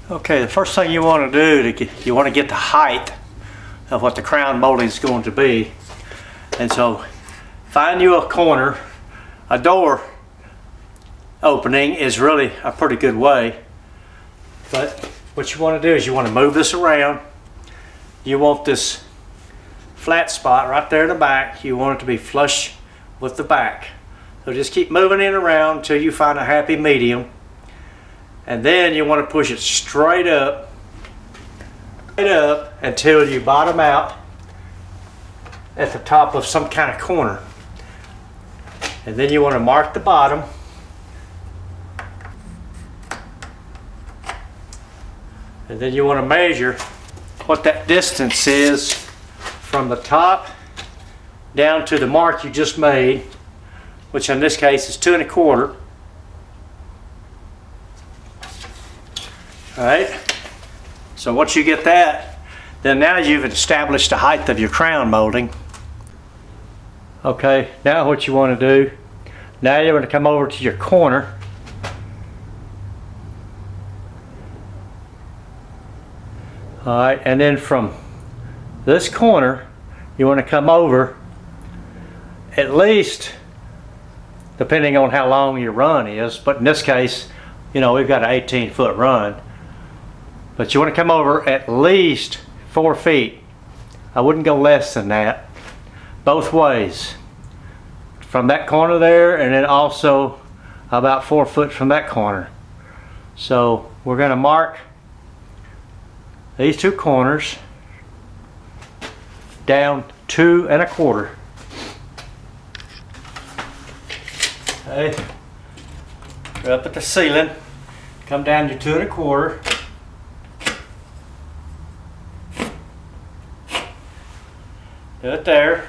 Okay, the first thing you want to do, you want to get the height of what the crown molding is going to be. And so find you a corner. A door opening is really a pretty good way. But what you want to do is you want to move this around. You want this flat spot right there in the back. You want it to be flush with the back. So just keep moving it around until you find a happy medium. And then you want to push it straight up until you bottom out at the top of some kind of corner. And then you want to mark the bottom. And then you want to measure what that distance is from the top down to the mark you just made, which in this case is 2 1/4. Alright, so once you get that, then now you've established the height of your crown molding. Okay, now what you want to do, now you're going to come over to your corner. Alright, and then from this corner, you want to come over at least, depending on how long your run is, but in this case, you know, we've got an 18-foot run. But you want to come over at least 4 feet. I wouldn't go less than that. Both ways. From that corner there, and then also about 4 foot from that corner. So we're going to mark these 2 corners down 2 1/4. Okay. Go up at the ceiling. Come down to 2 1/4. Do it there.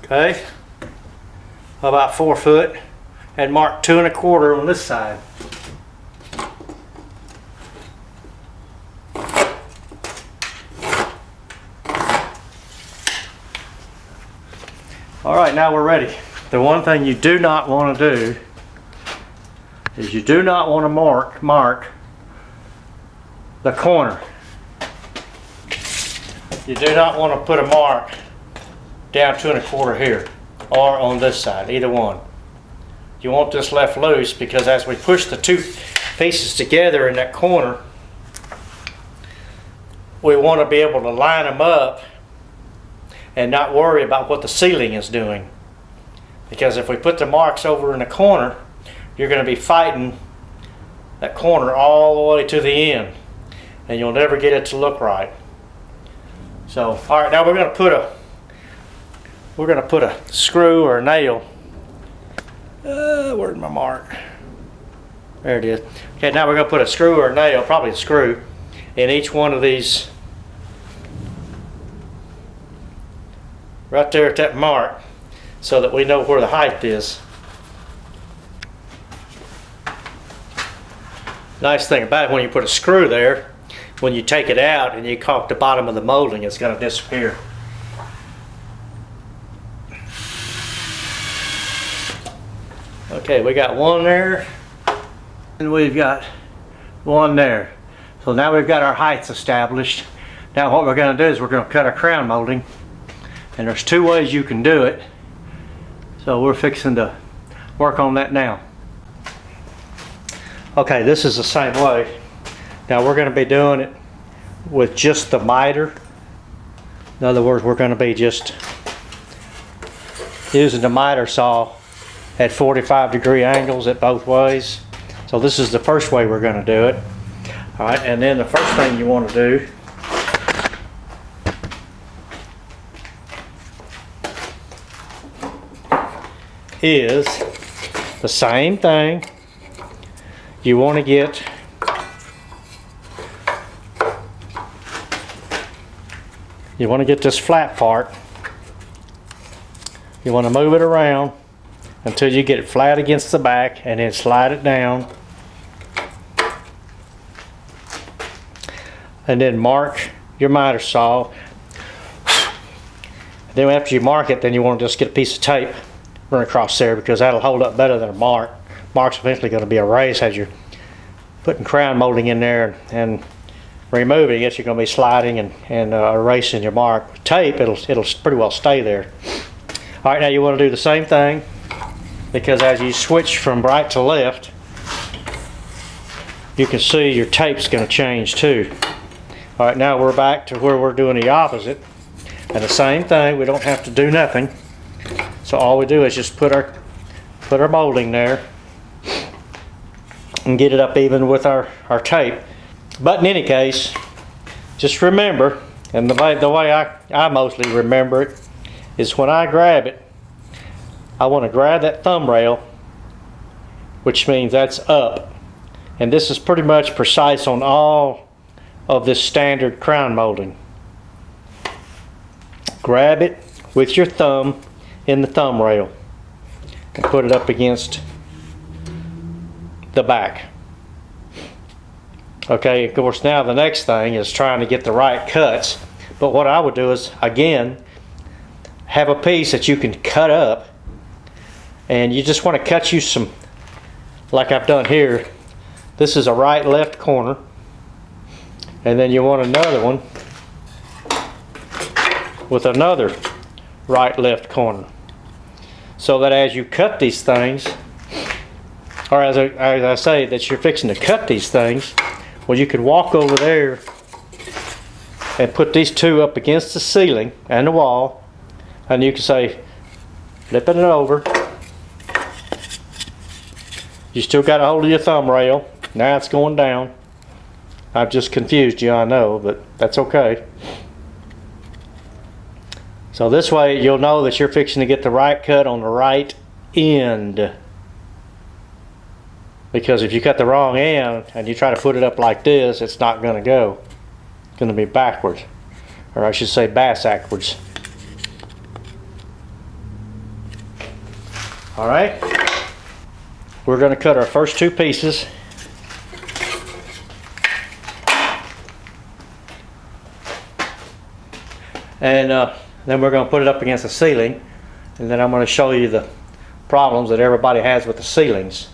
Okay. About 4 foot, and mark 2 1/4 on this side. All right, now we're ready. The one thing you do not want to do is you do not want to mark the corner. You do not want to put a mark down 2 1/4 here or on this side, either one. You want this left loose because as we push the 2 pieces together in that corner, we want to be able to line them up and not worry about what the ceiling is doing. Because if we put the marks over in the corner, you're going to be fighting that corner all the way to the end, and you'll never get it to look right. So, all right, now we're going to put a screw or a nail. Where's my mark? There it is. Okay, now we're going to put a screw or a nail, probably a screw, in each one of these. Right there at that mark, so that we know where the height is. Nice thing about it, when you put a screw there, when you take it out and you caulk the bottom of the molding, it's going to disappear. Okay, we got one there, and we've got one there. So now we've got our heights established. Now what we're going to do is we're going to cut our crown molding. And there's 2 ways you can do it. So we're fixing to work on that now. Okay, this is the same way. Now we're going to be doing it with just the miter. In other words, we're going to be just using the miter saw at 45-degree angles at both ways. So this is the first way we're going to do it. All right, and then the first thing you want to do is the same thing. You want to get this flat part. You want to move it around until you get it flat against the back, and then slide it down, and then mark your miter saw. Then after you mark it, then you want to just get a piece of tape run across there, because that'll hold up better than a mark. mark's eventually going to be erased as you're putting crown molding in there and removing it. You're going to be sliding and erasing your mark. With tape, it'll pretty well stay there. All right, now you want to do the same thing, because as you switch from right to left, you can see your tape's going to change too. All right, now we're back to where we're doing the opposite. And the same thing, we don't have to do nothing. So all we do is just put our molding there and get it up even with our tape. But in any case, just remember, and the way I mostly remember it, is when I grab it, I want to grab that thumb rail, which means that's up. And this is pretty much precise on all of this standard crown molding. Grab it with your thumb in the thumb rail and put it up against the back. Okay, of course now the next thing is trying to get the right cuts. But what I would do is, again, have a piece that you can cut up, and you just want to cut you some, like I've done here. This is a right-left corner, and then you want another one with another right-left corner, so that as you cut these things, or as I say that you're fixing to cut these things, well, you could walk over there and put these two up against the ceiling and the wall, and you can say, flipping it over, you still got a hold of your thumb rail. Now it's going down. I've just confused you, I know, but that's okay. So this way you'll know that you're fixing to get the right cut on the right end. Because if you cut the wrong end and you try to put it up like this, it's not going to go. It's going to be backwards. Or I should say bass-ackwards. Alright. We're going to cut our first two pieces. And then we're going to put it up against the ceiling. And then I'm going to show you the problems that everybody has with the ceilings.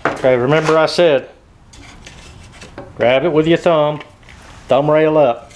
Okay, remember I said, grab it with your thumb rail up.